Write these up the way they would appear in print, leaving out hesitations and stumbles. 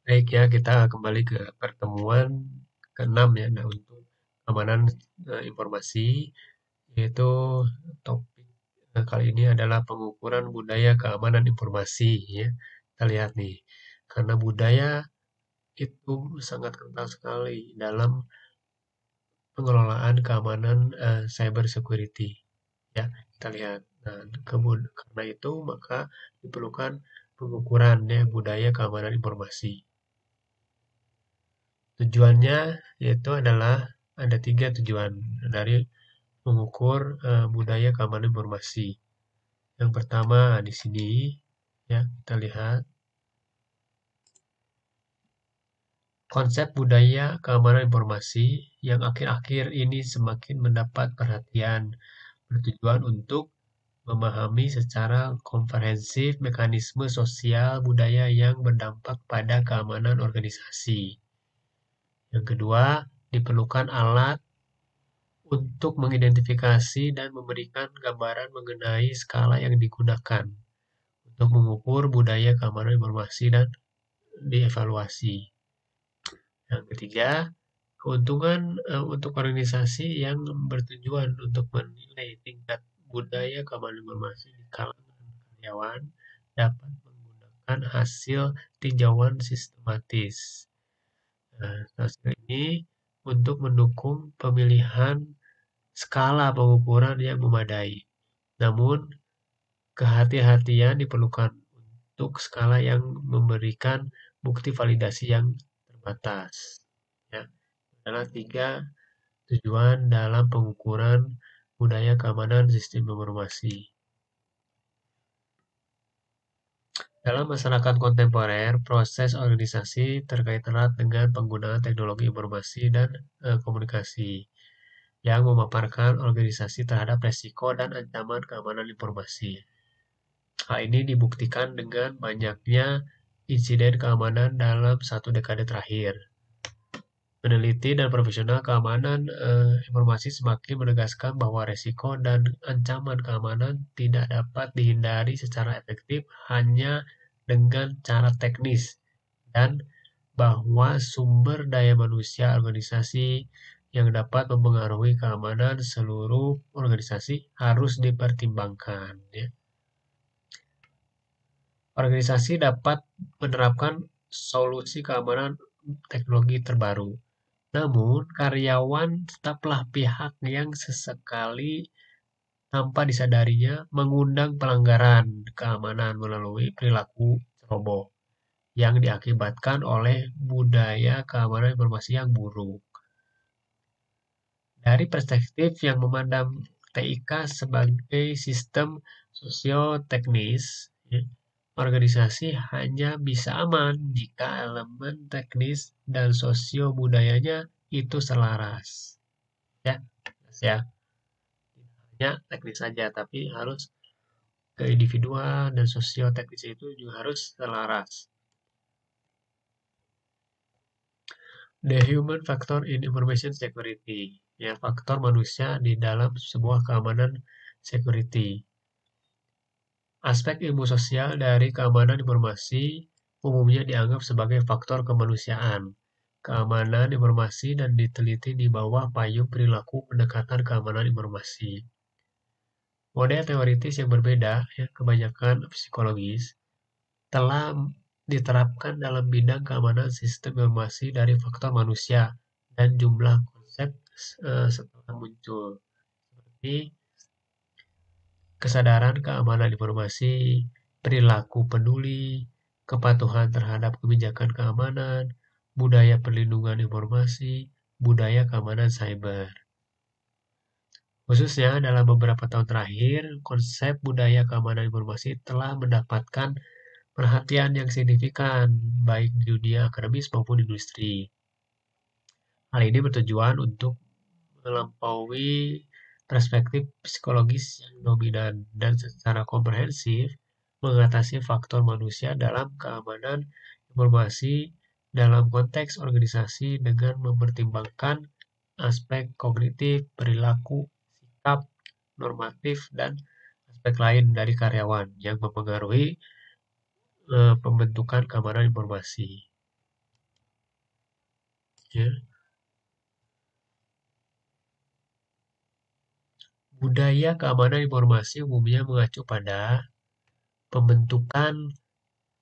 Baik ya, kita kembali ke pertemuan ke-6 ya. Nah, untuk keamanan informasi, yaitu topik kali ini adalah pengukuran budaya keamanan informasi ya. Kita lihat nih, karena budaya itu sangat kental sekali dalam pengelolaan keamanan cyber security ya. Kita lihat. Nah, karena itu maka diperlukan pengukuran ya budaya keamanan informasi. Tujuannya yaitu adalah ada 3 tujuan dari mengukur budaya keamanan informasi. Yang pertama di sini ya kita lihat konsep budaya keamanan informasi yang akhir-akhir ini semakin mendapat perhatian bertujuan untuk memahami secara komprehensif mekanisme sosial budaya yang berdampak pada keamanan organisasi. Yang kedua, diperlukan alat untuk mengidentifikasi dan memberikan gambaran mengenai skala yang digunakan untuk mengukur budaya keamanan informasi dan dievaluasi. Yang ketiga, keuntungan untuk organisasi yang bertujuan untuk menilai tingkat budaya keamanan informasi di kalangan karyawan dapat menggunakan hasil tinjauan sistematis. Nah, hasil ini untuk mendukung pemilihan skala pengukuran yang memadai. Namun, kehati-hatian diperlukan untuk skala yang memberikan bukti validasi yang terbatas. Ya, adalah 3 tujuan dalam pengukuran budaya keamanan sistem informasi. Dalam masyarakat kontemporer, proses organisasi terkait erat dengan penggunaan teknologi informasi dan komunikasi yang memaparkan organisasi terhadap resiko dan ancaman keamanan informasi. Hal ini dibuktikan dengan banyaknya insiden keamanan dalam 1 dekade terakhir. Peneliti dan profesional keamanan informasi semakin menegaskan bahwa resiko dan ancaman keamanan tidak dapat dihindari secara efektif hanya dengan cara teknis dan bahwa sumber daya manusia organisasi yang dapat mempengaruhi keamanan seluruh organisasi harus dipertimbangkan. Ya. Organisasi dapat menerapkan solusi keamanan teknologi terbaru. Namun, karyawan tetaplah pihak yang sesekali tanpa disadarinya mengundang pelanggaran keamanan melalui perilaku ceroboh yang diakibatkan oleh budaya keamanan informasi yang buruk. Dari perspektif yang memandang TIK sebagai sistem sosioteknis, ya, organisasi hanya bisa aman jika elemen teknis dan sosio-budayanya itu selaras. Ya, ya. Tidak hanya teknis saja, tapi harus keindividual dan sosio-teknis itu juga harus selaras. The human factor in information security, ya faktor manusia di dalam sebuah keamanan security. Aspek ilmu sosial dari keamanan informasi umumnya dianggap sebagai faktor kemanusiaan. Keamanan informasi dan diteliti di bawah payung perilaku pendekatan keamanan informasi. Model teoritis yang berbeda, ya, kebanyakan psikologis, telah diterapkan dalam bidang keamanan sistem informasi dari faktor manusia dan jumlah konsep setelah muncul. Seperti kesadaran keamanan informasi, perilaku peduli, kepatuhan terhadap kebijakan keamanan, budaya perlindungan informasi, budaya keamanan cyber. Khususnya dalam beberapa tahun terakhir, konsep budaya keamanan informasi telah mendapatkan perhatian yang signifikan, baik di dunia akademis maupun industri. Hal ini bertujuan untuk melampaui perspektif psikologis yang dominan dan secara komprehensif mengatasi faktor manusia dalam keamanan informasi dalam konteks organisasi dengan mempertimbangkan aspek kognitif, perilaku, sikap, normatif, dan aspek lain dari karyawan yang mempengaruhi pembentukan keamanan informasi. Ya. Budaya keamanan informasi umumnya mengacu pada pembentukan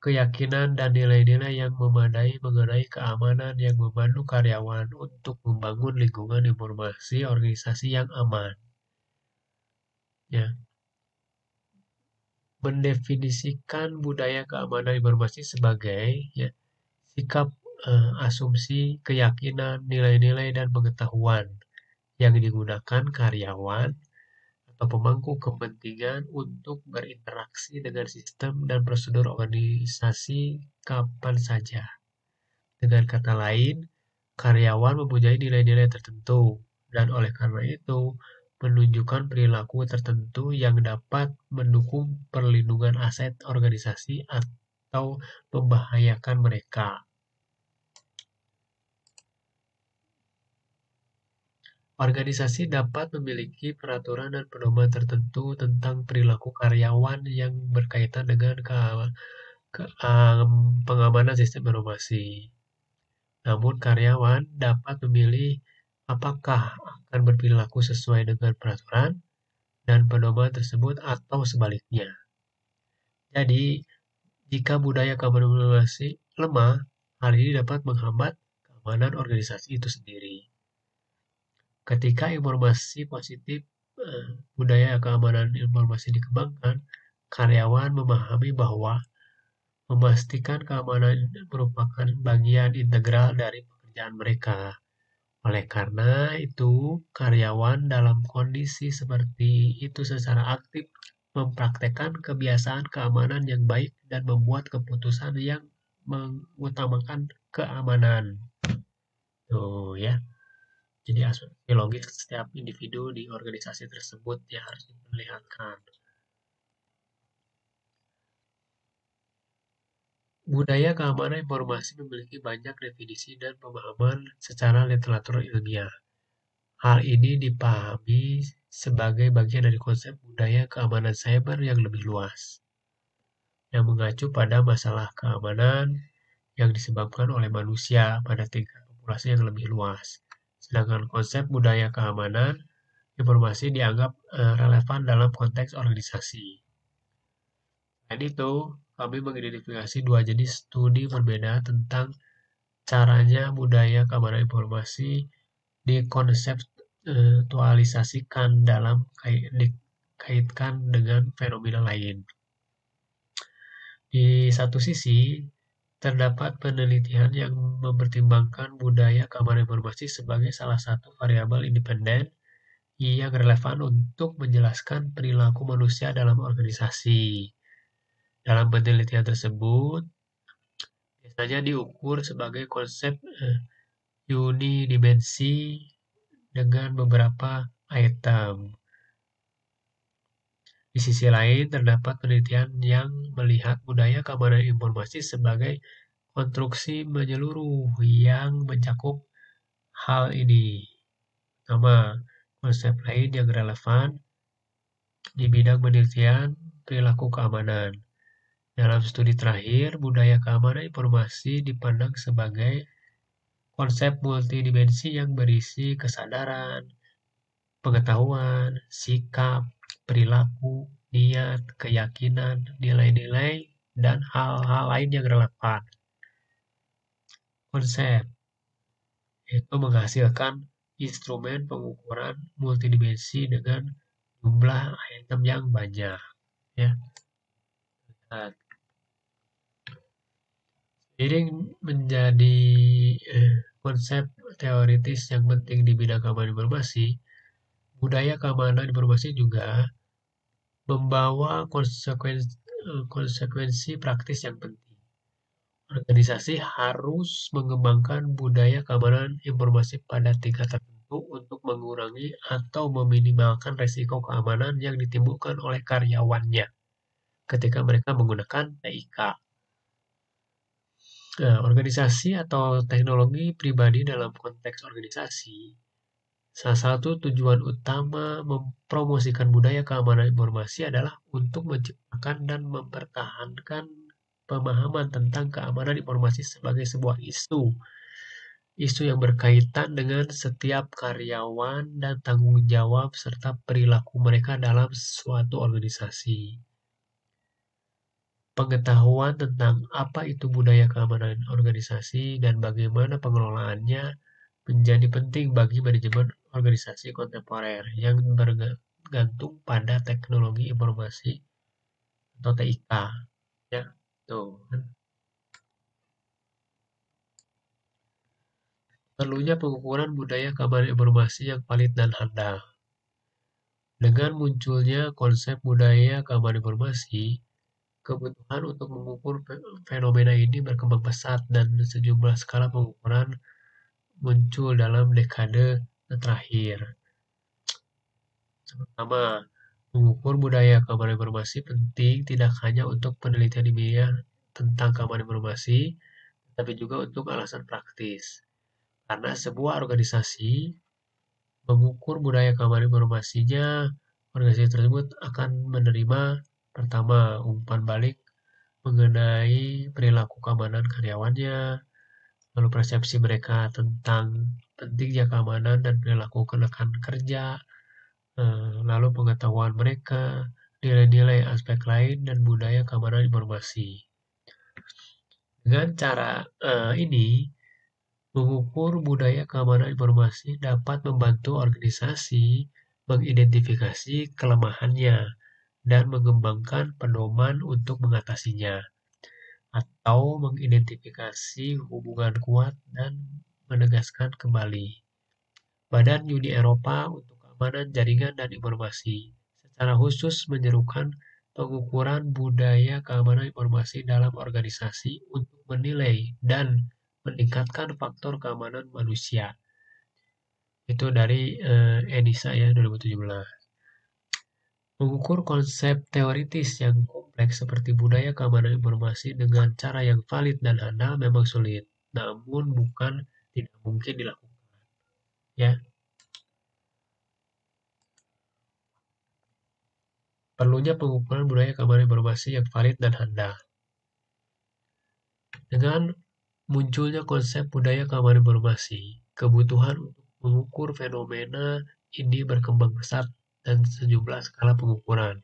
keyakinan dan nilai-nilai yang memadai mengenai keamanan yang memandu karyawan untuk membangun lingkungan informasi organisasi yang aman. Ya, mendefinisikan budaya keamanan informasi sebagai ya, sikap, asumsi, keyakinan, nilai-nilai, dan pengetahuan yang digunakan karyawan atau pemangku kepentingan untuk berinteraksi dengan sistem dan prosedur organisasi kapan saja. Dengan kata lain, karyawan mempunyai nilai-nilai tertentu, dan oleh karena itu, menunjukkan perilaku tertentu yang dapat mendukung perlindungan aset organisasi atau membahayakan mereka. Organisasi dapat memiliki peraturan dan pedoman tertentu tentang perilaku karyawan yang berkaitan dengan pengamanan sistem informasi. Namun karyawan dapat memilih apakah akan berperilaku sesuai dengan peraturan dan pedoman tersebut atau sebaliknya. Jadi, jika budaya keamanan informasi lemah, hal ini dapat menghambat keamanan organisasi itu sendiri. Ketika informasi positif, budaya keamanan informasi dikembangkan, karyawan memahami bahwa memastikan keamanan merupakan bagian integral dari pekerjaan mereka. Oleh karena itu, karyawan dalam kondisi seperti itu secara aktif mempraktekkan kebiasaan keamanan yang baik dan membuat keputusan yang mengutamakan keamanan. Tuh ya. Jadi aspek logis setiap individu di organisasi tersebut yang harus diperlihatkan. Budaya keamanan informasi memiliki banyak definisi dan pemahaman secara literatur ilmiah. Hal ini dipahami sebagai bagian dari konsep budaya keamanan cyber yang lebih luas, yang mengacu pada masalah keamanan yang disebabkan oleh manusia pada tingkat populasi yang lebih luas. Sedangkan konsep budaya keamanan informasi dianggap relevan dalam konteks organisasi. Dan itu, kami mengidentifikasi dua jenis studi berbeda tentang caranya budaya keamanan informasi dikonseptualisasikan dalam dikaitkan dengan fenomena lain. Di satu sisi, terdapat penelitian yang mempertimbangkan budaya keamanan informasi sebagai salah satu variabel independen yang relevan untuk menjelaskan perilaku manusia dalam organisasi. Dalam penelitian tersebut, biasanya diukur sebagai konsep unidimensi dengan beberapa item. Di sisi lain, terdapat penelitian yang melihat budaya keamanan informasi sebagai konstruksi menyeluruh yang mencakup hal ini. Pertama, konsep lain yang relevan di bidang penelitian perilaku keamanan. Dalam studi terakhir, budaya keamanan informasi dipandang sebagai konsep multidimensi yang berisi kesadaran, pengetahuan, sikap, perilaku, niat, keyakinan, nilai-nilai, dan hal-hal lain yang relevan. Konsep itu menghasilkan instrumen pengukuran multidimensi dengan jumlah item yang banyak. Ya. Seiring menjadi konsep teoritis yang penting di bidang keamanan informasi, budaya keamanan informasi juga membawa konsekuensi praktis yang penting. Organisasi harus mengembangkan budaya keamanan informasi pada tingkat tertentu untuk mengurangi atau meminimalkan risiko keamanan yang ditimbulkan oleh karyawannya ketika mereka menggunakan TIK. Nah, organisasi atau teknologi pribadi dalam konteks organisasi, salah satu tujuan utama mempromosikan budaya keamanan informasi adalah untuk menciptakan dan mempertahankan pemahaman tentang keamanan informasi sebagai sebuah isu isu yang berkaitan dengan setiap karyawan dan tanggung jawab serta perilaku mereka dalam suatu organisasi. Pengetahuan tentang apa itu budaya keamanan organisasi dan bagaimana pengelolaannya menjadi penting bagi manajemen organisasi kontemporer yang bergantung pada teknologi informasi atau TIK. Ya, tuh. Perlunya pengukuran budaya keamanan informasi yang valid dan handal. Dengan munculnya konsep budaya keamanan informasi, kebutuhan untuk mengukur fenomena ini berkembang pesat dan sejumlah skala pengukuran muncul dalam dekade terakhir. Pertama, mengukur budaya keamanan informasi penting tidak hanya untuk penelitian ilmiah tentang keamanan informasi, tapi juga untuk alasan praktis. Karena sebuah organisasi mengukur budaya keamanan informasinya, organisasi tersebut akan menerima pertama umpan balik mengenai perilaku keamanan karyawannya, lalu persepsi mereka tentang pentingnya keamanan dan perilaku rekan kerja, lalu pengetahuan mereka, nilai-nilai aspek lain dan budaya keamanan informasi. Dengan cara ini, mengukur budaya keamanan informasi dapat membantu organisasi mengidentifikasi kelemahannya dan mengembangkan pedoman untuk mengatasinya, atau mengidentifikasi hubungan kuat dan menegaskan kembali. Badan Uni Eropa untuk Keamanan Jaringan dan Informasi secara khusus menyerukan pengukuran budaya keamanan informasi dalam organisasi untuk menilai dan meningkatkan faktor keamanan manusia. Itu dari ENISA ya 2017. Mengukur konsep teoritis yang kompleks seperti budaya keamanan informasi dengan cara yang valid dan handal memang sulit, namun bukan tidak mungkin dilakukan. Ya, perlunya pengukuran budaya keamanan informasi yang valid dan handal. Dengan munculnya konsep budaya keamanan informasi, kebutuhan untuk mengukur fenomena ini berkembang pesat dan sejumlah skala pengukuran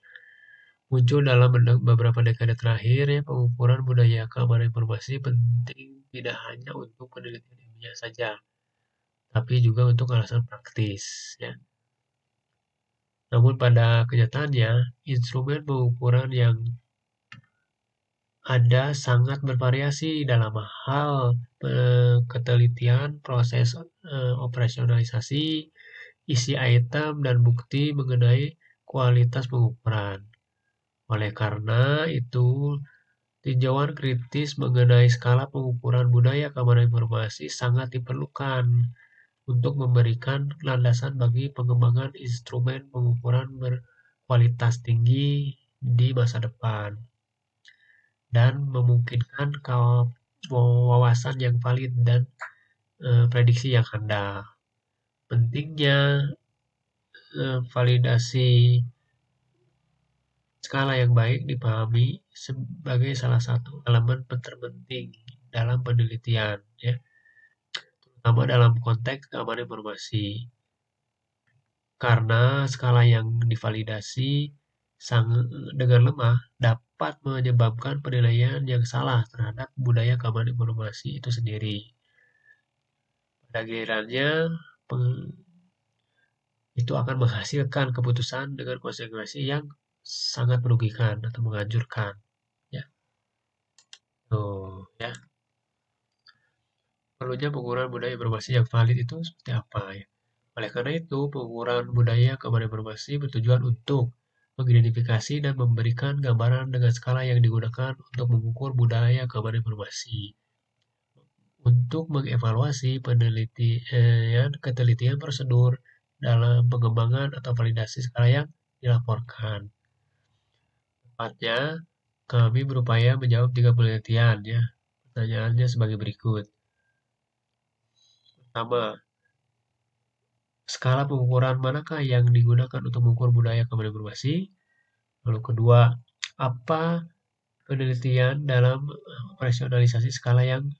muncul dalam beberapa dekade terakhir. Ya, pengukuran budaya keamanan informasi penting tidak hanya untuk penelitian ilmiah saja, tapi juga untuk alasan praktis. Ya. Namun pada kenyataannya, instrumen pengukuran yang ada sangat bervariasi dalam hal ketelitian, proses operasionalisasi, isi item, dan bukti mengenai kualitas pengukuran. Oleh karena itu, tinjauan kritis mengenai skala pengukuran budaya keamanan informasi sangat diperlukan untuk memberikan landasan bagi pengembangan instrumen pengukuran berkualitas tinggi di masa depan dan memungkinkan wawasan yang valid dan prediksi yang handal. Pentingnya validasi skala yang baik dipahami sebagai salah satu elemen terpenting dalam penelitian, ya, terutama dalam konteks keamanan informasi. Karena skala yang divalidasi dengan lemah dapat menyebabkan penilaian yang salah terhadap budaya keamanan informasi itu sendiri. Pada gilirannya, itu akan menghasilkan keputusan dengan konsekuensi yang sangat merugikan atau menghancurkan. Ya. Tuh, ya. Perlunya pengukuran budaya informasi yang valid itu seperti apa ya? Oleh karena itu, pengukuran budaya keamanan informasi bertujuan untuk mengidentifikasi dan memberikan gambaran dengan skala yang digunakan untuk mengukur budaya keamanan informasi. Untuk mengevaluasi ketelitian prosedur dalam pengembangan atau validasi skala yang dilaporkan. Tepatnya, kami berupaya menjawab 3 penelitian ya. Pertanyaannya sebagai berikut. Pertama, skala pengukuran manakah yang digunakan untuk mengukur budaya keamanan informasi? Lalu kedua, apa penelitian dalam operasionalisasi skala yang